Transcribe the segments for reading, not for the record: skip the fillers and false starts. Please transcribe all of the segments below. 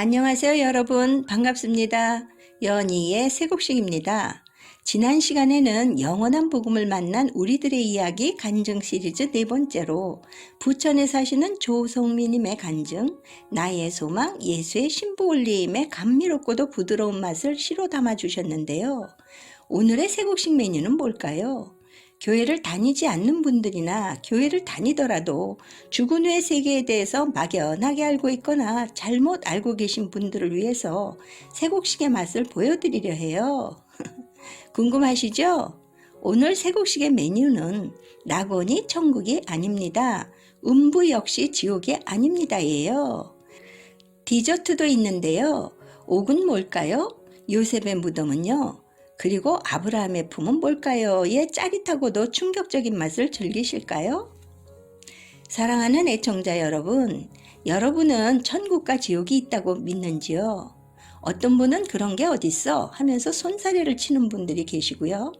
안녕하세요, 여러분. 반갑습니다. 연희의 새곡식입니다. 지난 시간에는 영원한 복음을 만난 우리들의 이야기 간증 시리즈 네 번째로 부천에 사시는 조성미님의 간증, 나의 소망, 예수의 신부 올림의 감미롭고도 부드러운 맛을 시로 담아 주셨는데요. 오늘의 새곡식 메뉴는 뭘까요? 교회를 다니지 않는 분들이나 교회를 다니더라도 죽은 후의 세계에 대해서 막연하게 알고 있거나 잘못 알고 계신 분들을 위해서 새곡식의 맛을 보여드리려 해요. 궁금하시죠? 오늘 새곡식의 메뉴는 낙원이 천국이 아닙니다. 음부 역시 지옥이 아닙니다예요. 디저트도 있는데요. 옥은 뭘까요? 요셉의 무덤은요? 그리고 아브라함의 품은 뭘까요?의 짜릿하고도 충격적인 맛을 즐기실까요? 사랑하는 애청자 여러분, 여러분은 천국과 지옥이 있다고 믿는지요? 어떤 분은 그런 게 어딨어 하면서 손사래를 치는 분들이 계시고요.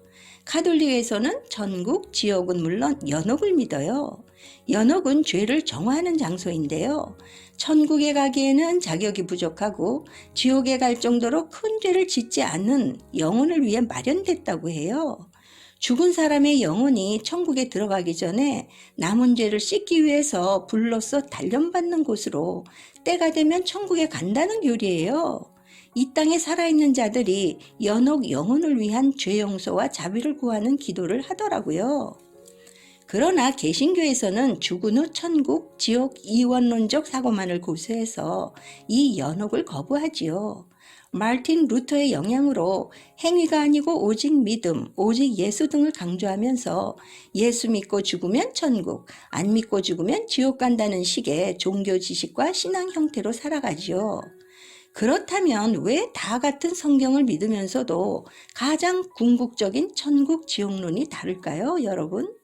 가톨릭에서는 천국, 지옥은 물론 연옥을 믿어요. 연옥은 죄를 정화하는 장소인데요. 천국에 가기에는 자격이 부족하고 지옥에 갈 정도로 큰 죄를 짓지 않는 영혼을 위해 마련됐다고 해요. 죽은 사람의 영혼이 천국에 들어가기 전에 남은 죄를 씻기 위해서 불로써 단련받는 곳으로 때가 되면 천국에 간다는 교리예요. 이 땅에 살아있는 자들이 연옥 영혼을 위한 죄 용서와 자비를 구하는 기도를 하더라고요. 그러나 개신교에서는 죽은 후 천국, 지옥 이원론적 사고만을 고수해서 이 연옥을 거부하지요. 마르틴 루터의 영향으로 행위가 아니고 오직 믿음, 오직 예수 등을 강조하면서 예수 믿고 죽으면 천국, 안 믿고 죽으면 지옥 간다는 식의 종교 지식과 신앙 형태로 살아가지요. 그렇다면 왜 다 같은 성경을 믿으면서도 가장 궁극적인 천국, 지옥론이 다를까요, 여러분?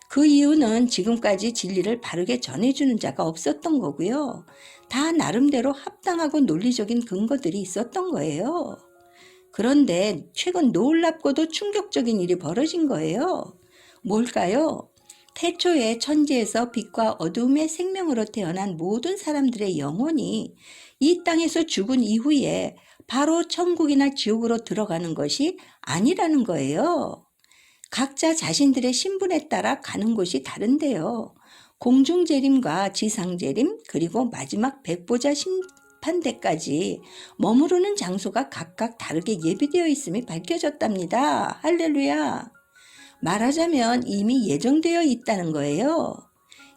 그 이유는 지금까지 진리를 바르게 전해주는 자가 없었던 거고요. 다 나름대로 합당하고 논리적인 근거들이 있었던 거예요. 그런데 최근 놀랍고도 충격적인 일이 벌어진 거예요. 뭘까요? 태초에 천지에서 빛과 어둠의 생명으로 태어난 모든 사람들의 영혼이 이 땅에서 죽은 이후에 바로 천국이나 지옥으로 들어가는 것이 아니라는 거예요. 각자 자신들의 신분에 따라 가는 곳이 다른데요. 공중재림과 지상재림 그리고 마지막 백보자 심판대까지 머무르는 장소가 각각 다르게 예비되어 있음이 밝혀졌답니다. 할렐루야. 말하자면 이미 예정되어 있다는 거예요.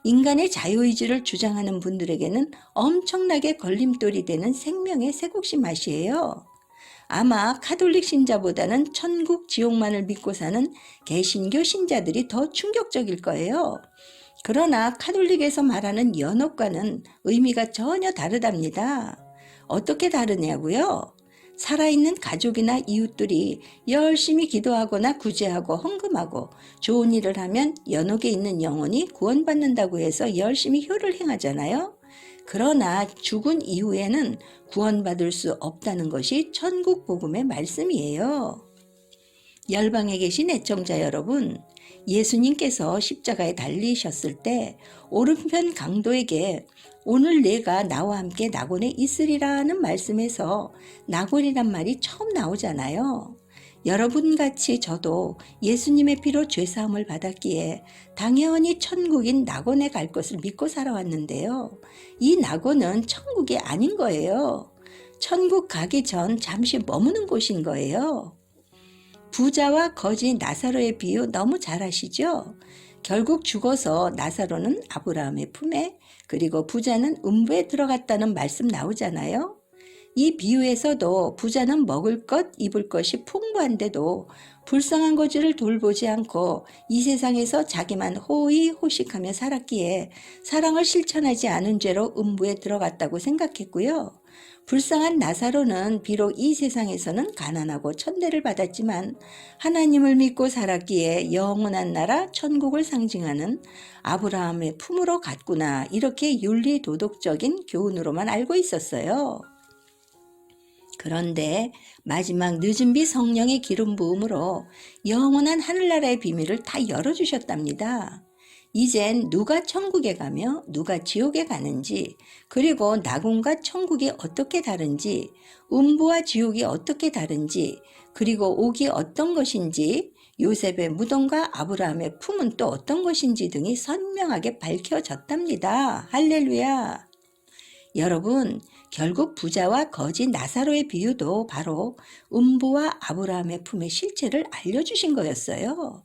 인간의 자유의지를 주장하는 분들에게는 엄청나게 걸림돌이 되는 생명의 새곡식 맛이에요. 아마 가톨릭 신자보다는 천국, 지옥만을 믿고 사는 개신교 신자들이 더 충격적일 거예요. 그러나 가톨릭에서 말하는 연옥과는 의미가 전혀 다르답니다. 어떻게 다르냐고요? 살아있는 가족이나 이웃들이 열심히 기도하거나 구제하고 헌금하고 좋은 일을 하면 연옥에 있는 영혼이 구원받는다고 해서 열심히 효를 행하잖아요. 그러나 죽은 이후에는 구원받을 수 없다는 것이 천국 복음의 말씀이에요. 열방에 계신 애청자 여러분, 예수님께서 십자가에 달리셨을 때 오른편 강도에게 오늘 내가 나와 함께 낙원에 있으리라는 말씀에서 낙원이란 말이 처음 나오잖아요. 여러분같이 저도 예수님의 피로 죄사함을 받았기에 당연히 천국인 낙원에 갈 것을 믿고 살아왔는데요. 이 낙원은 천국이 아닌 거예요. 천국 가기 전 잠시 머무는 곳인 거예요. 부자와 거지 나사로의 비유 너무 잘 아시죠? 결국 죽어서 나사로는 아브라함의 품에 그리고 부자는 음부에 들어갔다는 말씀 나오잖아요. 이 비유에서도 부자는 먹을 것, 입을 것이 풍부한데도 불쌍한 거지를 돌보지 않고 이 세상에서 자기만 호의호식하며 살았기에 사랑을 실천하지 않은 죄로 음부에 들어갔다고 생각했고요. 불쌍한 나사로는 비록 이 세상에서는 가난하고 천대를 받았지만 하나님을 믿고 살았기에 영원한 나라 천국을 상징하는 아브라함의 품으로 갔구나, 이렇게 윤리도덕적인 교훈으로만 알고 있었어요. 그런데 마지막 늦은 비 성령의 기름 부음으로 영원한 하늘나라의 비밀을 다 열어주셨답니다. 이젠 누가 천국에 가며 누가 지옥에 가는지, 그리고 낙원과 천국이 어떻게 다른지, 음부와 지옥이 어떻게 다른지, 그리고 옥이 어떤 것인지, 요셉의 무덤과 아브라함의 품은 또 어떤 것인지 등이 선명하게 밝혀졌답니다. 할렐루야! 여러분, 결국 부자와 거지 나사로의 비유도 바로 음부와 아브라함의 품의 실체를 알려주신 거였어요.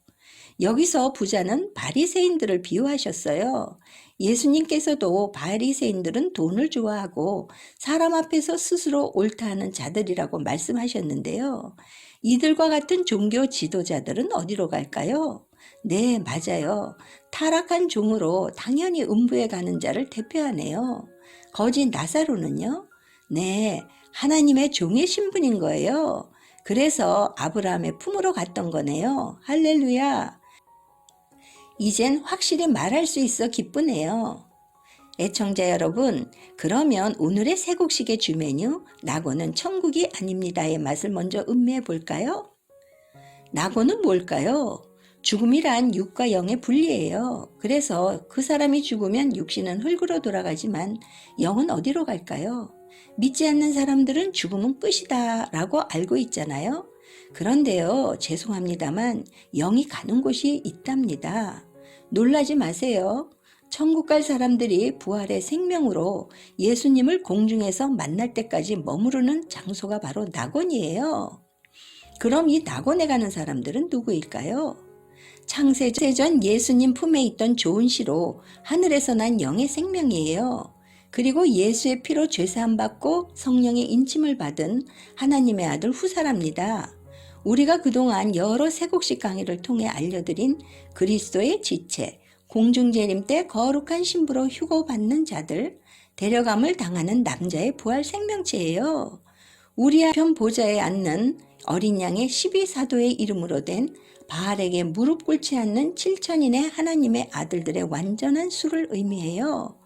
여기서 부자는 바리새인들을 비유하셨어요. 예수님께서도 바리새인들은 돈을 좋아하고 사람 앞에서 스스로 옳다 하는 자들이라고 말씀하셨는데요. 이들과 같은 종교 지도자들은 어디로 갈까요? 네, 맞아요. 타락한 종으로 당연히 음부에 가는 자를 대표하네요. 거지 나사로는요? 네, 하나님의 종의 신분인 거예요. 그래서 아브라함의 품으로 갔던 거네요. 할렐루야! 이젠 확실히 말할 수 있어 기쁘네요. 애청자 여러분, 그러면 오늘의 세곡식의 주메뉴 낙원은 천국이 아닙니다의 맛을 먼저 음미해 볼까요? 낙원은 뭘까요? 죽음이란 육과 영의 분리예요. 그래서 그 사람이 죽으면 육신은 흙으로 돌아가지만 영은 어디로 갈까요? 믿지 않는 사람들은 죽음은 끝이다 라고 알고 있잖아요. 그런데요, 죄송합니다만 영이 가는 곳이 있답니다. 놀라지 마세요. 천국 갈 사람들이 부활의 생명으로 예수님을 공중에서 만날 때까지 머무르는 장소가 바로 낙원이에요. 그럼 이 낙원에 가는 사람들은 누구일까요? 창세전 예수님 품에 있던 좋은 씨로 하늘에서 난 영의 생명이에요. 그리고 예수의 피로 죄사함 받고 성령의 인침을 받은 하나님의 아들 후사랍니다. 우리가 그동안 여러 세곡식 강의를 통해 알려드린 그리스도의 지체, 공중재림 때 거룩한 신부로 휴거받는 자들, 데려감을 당하는 남자의 부활 생명체예요. 우리 편 보좌에 앉는 어린 양의 12사도의 이름으로 된 바알에게 무릎 꿇지 않는 7천인의 하나님의 아들들의 완전한 수를 의미해요.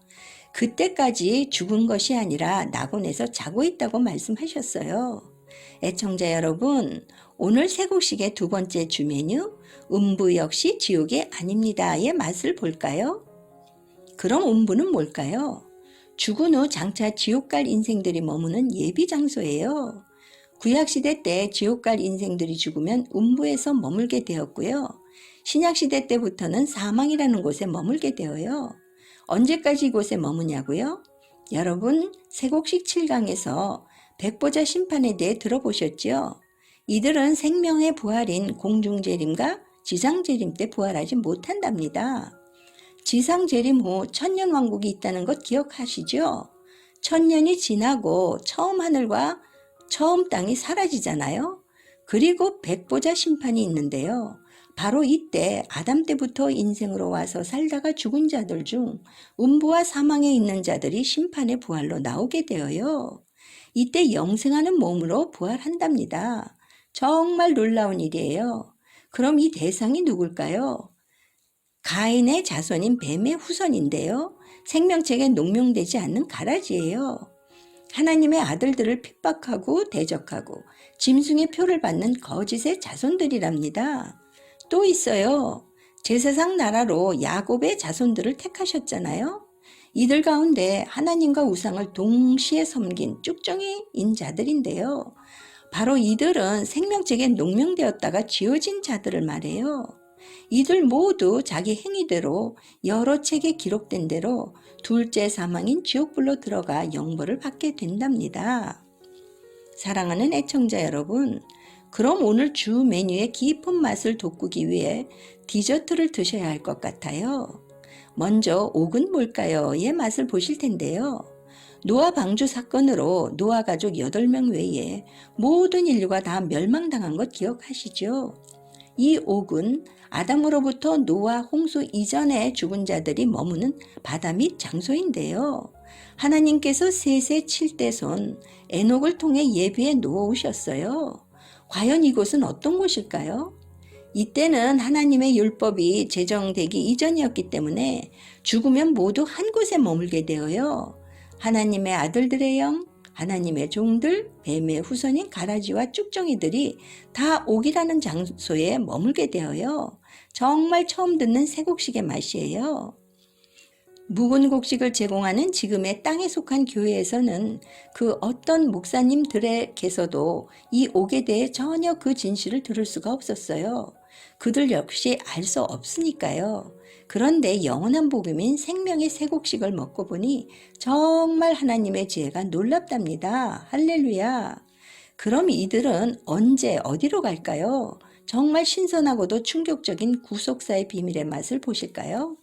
그때까지 죽은 것이 아니라 낙원에서 자고 있다고 말씀하셨어요. 애청자 여러분, 오늘 세곡식의 두 번째 주메뉴 음부 역시 지옥이 아닙니다의 맛을 볼까요? 그럼 음부는 뭘까요? 죽은 후 장차 지옥 갈 인생들이 머무는 예비 장소예요. 구약시대 때 지옥 갈 인생들이 죽으면 음부에서 머물게 되었고요. 신약시대 때부터는 사망이라는 곳에 머물게 되어요. 언제까지 이곳에 머무냐고요? 여러분, 세곡식 7강에서 백보자 심판에 대해 들어보셨죠? 이들은 생명의 부활인 공중재림과 지상재림 때 부활하지 못한답니다. 지상재림 후 천년왕국이 있다는 것 기억하시죠? 천년이 지나고 처음 하늘과 처음 땅이 사라지잖아요. 그리고 백보자 심판이 있는데요. 바로 이때 아담 때부터 인생으로 와서 살다가 죽은 자들 중 음부와 사망에 있는 자들이 심판의 부활로 나오게 되어요. 이때 영생하는 몸으로 부활한답니다. 정말 놀라운 일이에요. 그럼 이 대상이 누굴까요? 가인의 자손인 뱀의 후손인데요. 생명책에 농명되지 않는 가라지예요. 하나님의 아들들을 핍박하고 대적하고 짐승의 표를 받는 거짓의 자손들이랍니다. 또 있어요. 제사상 나라로 야곱의 자손들을 택하셨잖아요. 이들 가운데 하나님과 우상을 동시에 섬긴 쭉정이인 자들인데요. 바로 이들은 생명책에 농명되었다가 지어진 자들을 말해요. 이들 모두 자기 행위대로 여러 책에 기록된 대로 둘째 사망인 지옥불로 들어가 영벌을 받게 된답니다. 사랑하는 애청자 여러분, 그럼 오늘 주 메뉴의 깊은 맛을 돋구기 위해 디저트를 드셔야 할 것 같아요. 먼저 옥은 뭘까요?의 맛을 보실 텐데요. 노아 방주 사건으로 노아 가족 8명 외에 모든 인류가 다 멸망당한 것 기억하시죠? 이 옥은 아담으로부터 노아 홍수 이전에 죽은 자들이 머무는 바다 및 장소인데요. 하나님께서 셋의 7대손 에녹을 통해 예비해 놓으셨어요. 과연 이곳은 어떤 곳일까요? 이때는 하나님의 율법이 제정되기 이전이었기 때문에 죽으면 모두 한 곳에 머물게 되어요. 하나님의 아들들의 영, 하나님의 종들, 뱀의 후손인 가라지와 쭉정이들이 다 옥이라는 장소에 머물게 되어요. 정말 처음 듣는 쇠국식의 맛이에요. 묵은 곡식을 제공하는 지금의 땅에 속한 교회에서는 그 어떤 목사님들에게서도 이 옥에 대해 전혀 그 진실을 들을 수가 없었어요. 그들 역시 알 수 없으니까요. 그런데 영원한 복음인 생명의 쇠곡식을 먹고 보니 정말 하나님의 지혜가 놀랍답니다. 할렐루야. 그럼 이들은 언제 어디로 갈까요? 정말 신선하고도 충격적인 구속사의 비밀의 맛을 보실까요?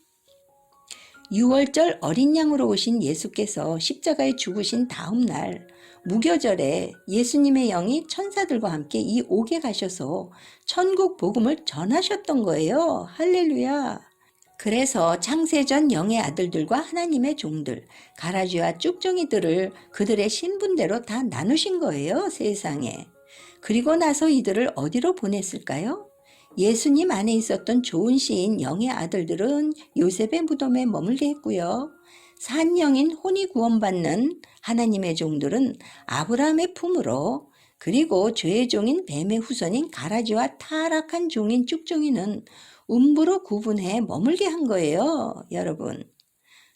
6월절 어린 양으로 오신 예수께서 십자가에 죽으신 다음 날 무교절에 예수님의 영이 천사들과 함께 이 옥에 가셔서 천국 복음을 전하셨던 거예요. 할렐루야. 그래서 창세전 영의 아들들과 하나님의 종들, 가라지와 쭉정이들을 그들의 신분대로 다 나누신 거예요, 세상에. 그리고 나서 이들을 어디로 보냈을까요? 예수님 안에 있었던 좋은 시인 영의 아들들은 요셉의 무덤에 머물게 했고요. 산영인 혼이 구원받는 하나님의 종들은 아브라함의 품으로, 그리고 죄의 종인 뱀의 후손인 가라지와 타락한 종인 쭉정이는 음부로 구분해 머물게 한 거예요. 여러분,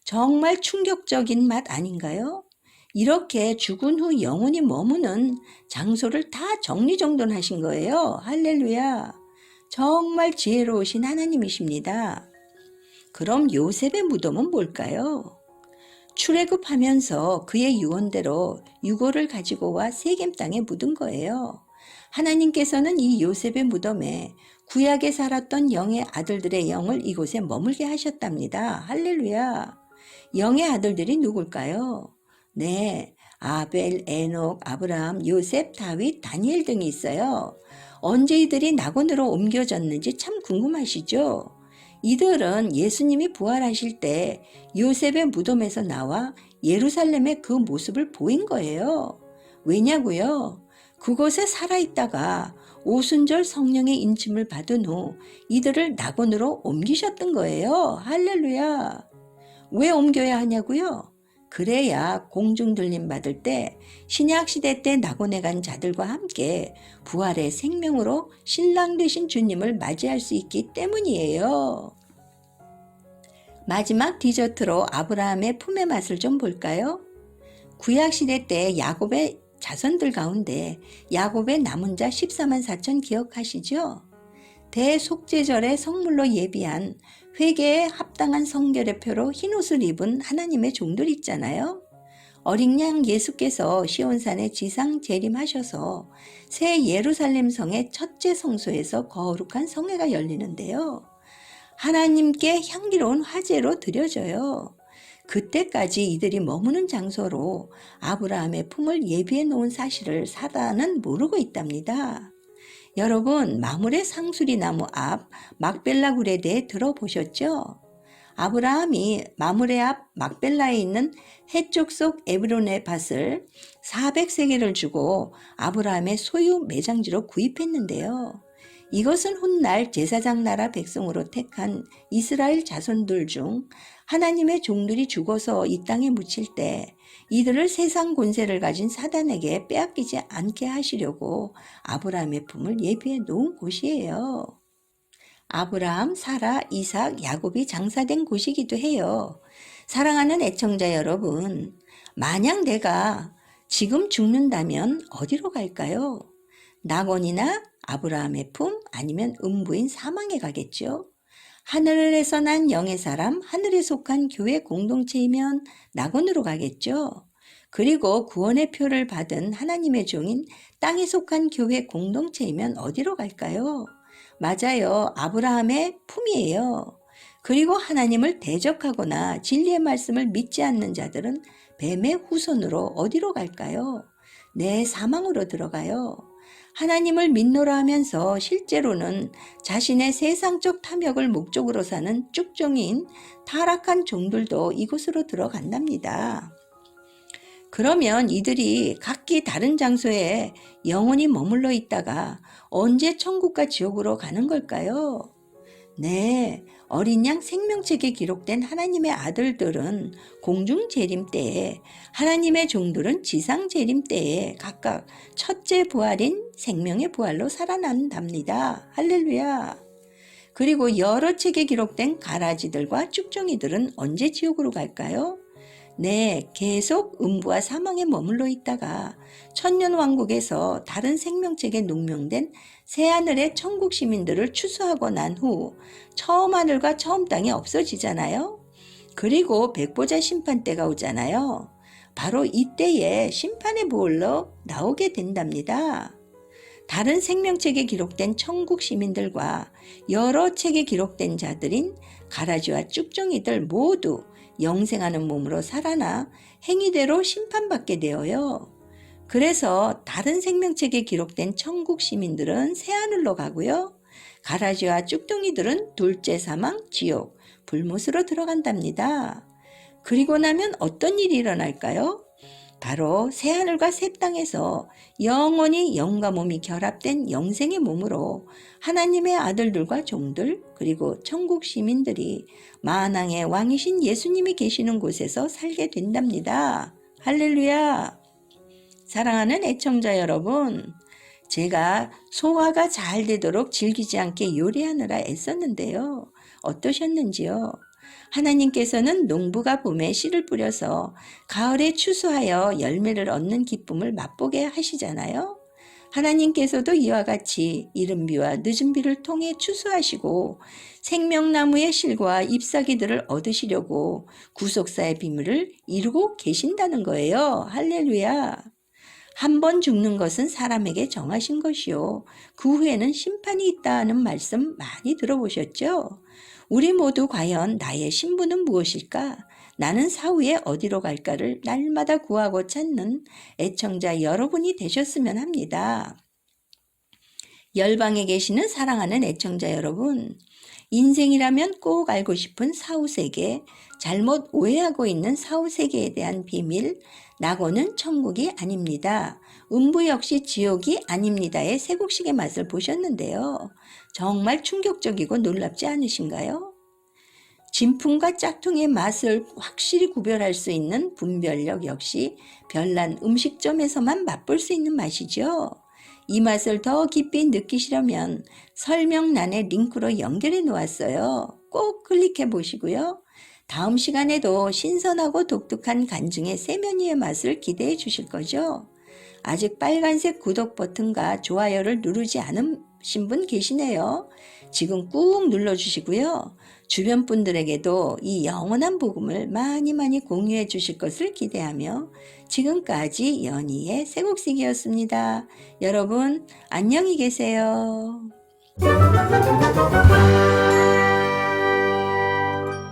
정말 충격적인 맛 아닌가요? 이렇게 죽은 후 영혼이 머무는 장소를 다 정리정돈하신 거예요. 할렐루야. 정말 지혜로우신 하나님이십니다. 그럼 요셉의 무덤은 뭘까요? 출애굽하면서 그의 유언대로 유골을 가지고 와 세겜 땅에 묻은 거예요. 하나님께서는 이 요셉의 무덤에 구약에 살았던 영의 아들들의 영을 이곳에 머물게 하셨답니다. 할렐루야. 영의 아들들이 누굴까요? 네, 아벨, 에녹, 아브라함, 요셉, 다윗, 다니엘 등이 있어요. 언제 이들이 낙원으로 옮겨졌는지 참 궁금하시죠? 이들은 예수님이 부활하실 때 요셉의 무덤에서 나와 예루살렘의 그 모습을 보인 거예요. 왜냐고요? 그곳에 살아있다가 오순절 성령의 인침을 받은 후 이들을 낙원으로 옮기셨던 거예요. 할렐루야. 왜 옮겨야 하냐고요? 그래야 공중 들림 받을 때 신약시대 때 낙원에 간 자들과 함께 부활의 생명으로 신랑 되신 주님을 맞이할 수 있기 때문이에요. 마지막 디저트로 아브라함의 품의 맛을 좀 볼까요? 구약시대 때 야곱의 자손들 가운데 야곱의 남은 자 14만 4천 기억하시죠? 대속죄절의 성물로 예비한 회개에 합당한 성결의 표로 흰옷을 입은 하나님의 종들 있잖아요. 어린 양 예수께서 시온산에 지상 재림하셔서 새 예루살렘 성의 첫째 성소에서 거룩한 성회가 열리는데요. 하나님께 향기로운 화제로 드려져요. 그때까지 이들이 머무는 장소로 아브라함의 품을 예비해 놓은 사실을 사단은 모르고 있답니다. 여러분, 마므레 상수리 나무 앞 막벨라 굴에 대해 들어보셨죠? 아브라함이 마므레 앞 막벨라에 있는 해쪽 속 에브론의 밭을 400세겔을 주고 아브라함의 소유 매장지로 구입했는데요. 이것은 훗날 제사장 나라 백성으로 택한 이스라엘 자손들 중 하나님의 종들이 죽어서 이 땅에 묻힐 때 이들을 세상 권세를 가진 사단에게 빼앗기지 않게 하시려고 아브라함의 품을 예비해 놓은 곳이에요. 아브라함, 사라, 이삭, 야곱이 장사된 곳이기도 해요. 사랑하는 애청자 여러분, 만약 내가 지금 죽는다면 어디로 갈까요? 낙원이나 아브라함의 품, 아니면 음부인 사망에 가겠죠. 하늘에서 난 영의 사람, 하늘에 속한 교회 공동체이면 낙원으로 가겠죠. 그리고 구원의 표를 받은 하나님의 종인 땅에 속한 교회 공동체이면 어디로 갈까요? 맞아요. 아브라함의 품이에요. 그리고 하나님을 대적하거나 진리의 말씀을 믿지 않는 자들은 뱀의 후손으로 어디로 갈까요? 네, 사망으로 들어가요. 하나님을 믿노라 하면서 실제로는 자신의 세상적 탐욕을 목적으로 사는 쭉정이인 타락한 종들도 이곳으로 들어간답니다. 그러면 이들이 각기 다른 장소에 영원히 머물러 있다가 언제 천국과 지옥으로 가는 걸까요? 네, 어린 양 생명책에 기록된 하나님의 아들들은 공중 재림 때에, 하나님의 종들은 지상 재림 때에 각각 첫째 부활인 생명의 부활로 살아난답니다. 할렐루야. 그리고 여러 책에 기록된 가라지들과 쭉정이들은 언제 지옥으로 갈까요? 네, 계속 음부와 사망에 머물러 있다가 천년왕국에서 다른 생명체에 농명된 새하늘의 천국 시민들을 추수하고 난 후 처음 하늘과 처음 땅이 없어지잖아요. 그리고 백보자 심판 때가 오잖아요. 바로 이때에 심판의 보혈로 나오게 된답니다. 다른 생명책에 기록된 천국 시민들과 여러 책에 기록된 자들인 가라지와 쭉정이들 모두 영생하는 몸으로 살아나 행위대로 심판받게 되어요. 그래서 다른 생명책에 기록된 천국 시민들은 새하늘로 가고요. 가라지와 쭉둥이들은 둘째 사망, 지옥, 불못으로 들어간답니다. 그리고 나면 어떤 일이 일어날까요? 바로 새하늘과 새 땅에서 영원히 영과 몸이 결합된 영생의 몸으로 하나님의 아들들과 종들 그리고 천국 시민들이 만왕의 왕이신 예수님이 계시는 곳에서 살게 된답니다. 할렐루야! 사랑하는 애청자 여러분, 제가 소화가 잘 되도록 질기지 않게 요리하느라 애썼는데요. 어떠셨는지요? 하나님께서는 농부가 봄에 씨를 뿌려서 가을에 추수하여 열매를 얻는 기쁨을 맛보게 하시잖아요. 하나님께서도 이와 같이 이른 비와 늦은 비를 통해 추수하시고 생명나무의 실과 잎사귀들을 얻으시려고 구속사의 비밀을 이루고 계신다는 거예요. 할렐루야. 한 번 죽는 것은 사람에게 정하신 것이요. 그 후에는 심판이 있다는 말씀 많이 들어보셨죠? 우리 모두 과연 나의 신분은 무엇일까? 나는 사후에 어디로 갈까를 날마다 구하고 찾는 애청자 여러분이 되셨으면 합니다. 열방에 계시는 사랑하는 애청자 여러분, 인생이라면 꼭 알고 싶은 사후세계, 잘못 오해하고 있는 사후세계에 대한 비밀, 낙원은 천국이 아닙니다. 음부 역시 지옥이 아닙니다의 세곡식의 맛을 보셨는데요. 정말 충격적이고 놀랍지 않으신가요? 진품과 짝퉁의 맛을 확실히 구별할 수 있는 분별력 역시 별난 음식점에서만 맛볼 수 있는 맛이죠. 이 맛을 더 깊이 느끼시려면 설명란에 링크로 연결해 놓았어요. 꼭 클릭해 보시고요. 다음 시간에도 신선하고 독특한 간증의 세면이의 맛을 기대해 주실 거죠? 아직 빨간색 구독 버튼과 좋아요를 누르지 않으신 분 계시네요. 지금 꾹 눌러주시고요. 주변 분들에게도 이 영원한 복음을 많이 공유해 주실 것을 기대하며 지금까지 연희의 새곡식이었습니다. 여러분 안녕히 계세요.